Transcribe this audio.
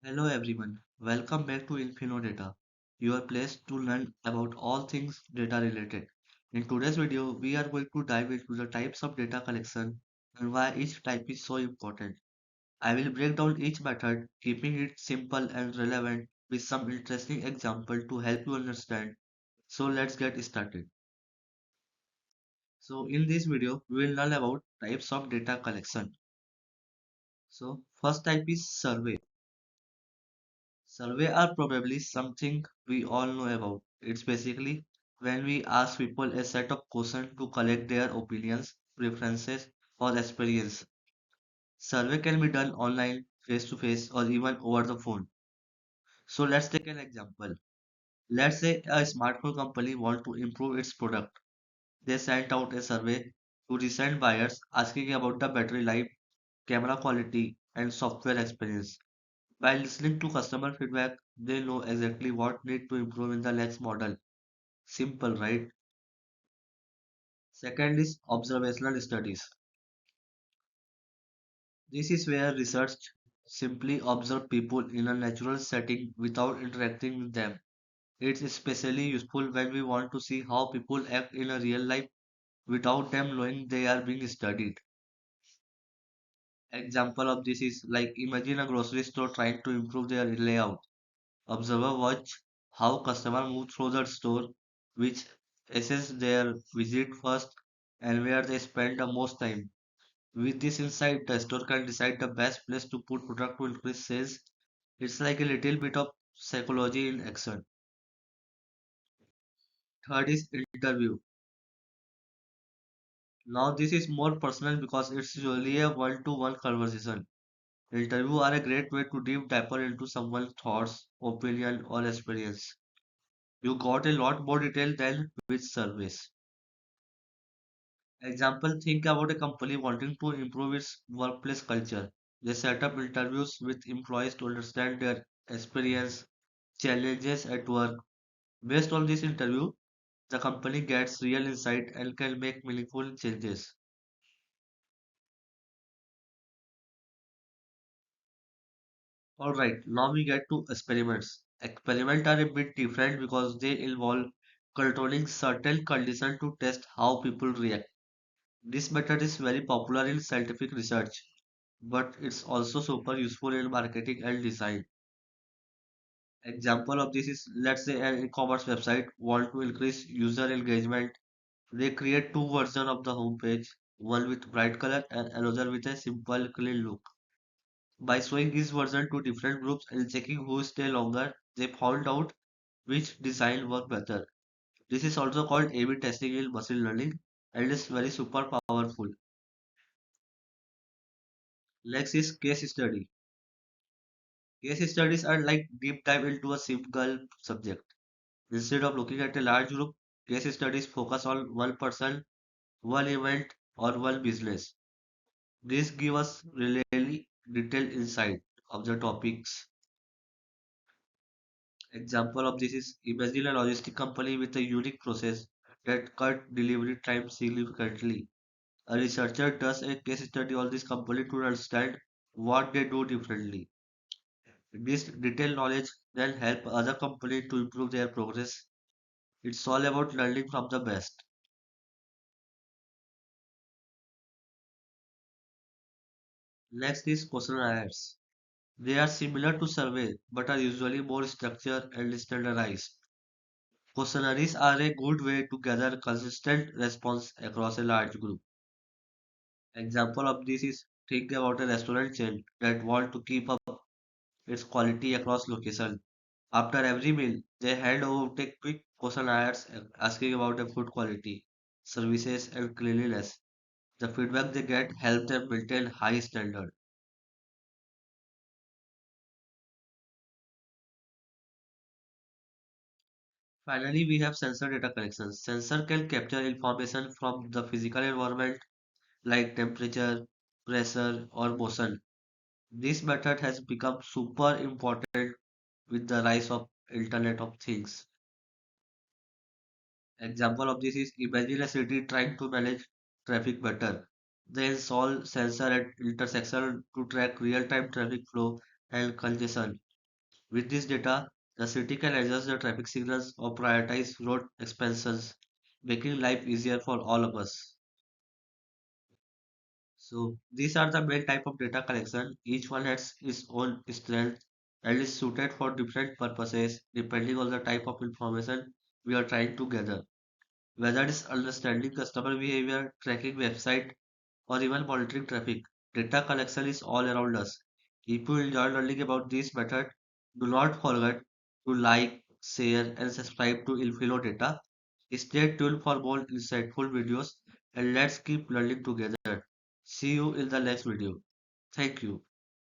Hello everyone, welcome back to Infinodata, your place to learn about all things data related. In today's video, we are going to dive into the types of data collection and why each type is so important. I will break down each method, keeping it simple and relevant with some interesting example to help you understand. So let's get started. So in this video, we will learn about types of data collection. So first type is survey. Survey are probably something we all know about. It's basically when we ask people a set of questions to collect their opinions, preferences, or experience. Survey can be done online, face to face, or even over the phone. So let's take an example. Let's say a smartphone company wants to improve its product. They sent out a survey to recent buyers asking about the battery life, camera quality, and software experience. By listening to customer feedback, they know exactly what need to improve in the next model. Simple, right? Second is observational studies. This is where research simply observe people in a natural setting without interacting with them. It's especially useful when we want to see how people act in a real life without them knowing they are being studied. Example of this is like imagine a grocery store trying to improve their layout. Observer watch how customer move through the store, which assess their visit first and where they spend the most time. With this insight, the store can decide the best place to put product to increase sales. It's like a little bit of psychology in action. Third is interview. Now this is more personal because it's usually a one-to-one conversation. Interview are a great way to dive deeper into someone's thoughts, opinion, or experience. You got a lot more detail than with surveys. Example, think about a company wanting to improve its workplace culture. They set up interviews with employees to understand their experience, challenges at work. Based on this interview, the company gets real insight and can make meaningful changes. Alright, now we get to experiments. Experiments are a bit different because they involve controlling certain conditions to test how people react. This method is very popular in scientific research, but it's also super useful in marketing and design. Example of this is let's say an e-commerce website want to increase user engagement. They create two versions of the homepage, one with bright color and another with a simple clean look. By showing each version to different groups and checking who stay longer, they found out which design work better. This is also called A/B testing in machine learning and is very super powerful. Next is case study. Case studies are like deep dive into a single subject. Instead of looking at a large group, case studies focus on one person, one event, or one business. This gives us really detailed insight of the topics. Example of this is imagine a logistic company with a unique process that cut delivery time significantly. A researcher does a case study on this company to understand what they do differently. This detailed knowledge then help other companies to improve their progress. It's all about learning from the best. Next is questionnaires. They are similar to survey but are usually more structured and standardized. Questionnaires are a good way to gather consistent response across a large group. Example of this is think about a restaurant chain that want to keep up its quality across location. After every meal, they hand out a quick questionnaires asking about the food quality, services, and cleanliness. The feedback they get help them maintain high standard. Finally, we have sensor data collection. Sensor can capture information from the physical environment like temperature, pressure, or motion. This method has become super important with the rise of Internet of Things. Example of this is imagine a city trying to manage traffic better. They install sensor at intersection to track real-time traffic flow and congestion. With this data, the city can adjust the traffic signals or prioritize road expansions, making life easier for all of us. So these are the main type of data collection. Each one has its own strength and is suited for different purposes depending on the type of information we are trying to gather. Whether it's understanding customer behavior, tracking website, or even monitoring traffic, data collection is all around us. If you enjoy learning about this method, do not forget to like, share, and subscribe to Infinodata. Stay tuned for more insightful videos and let's keep learning together. See you in the next video. Thank you.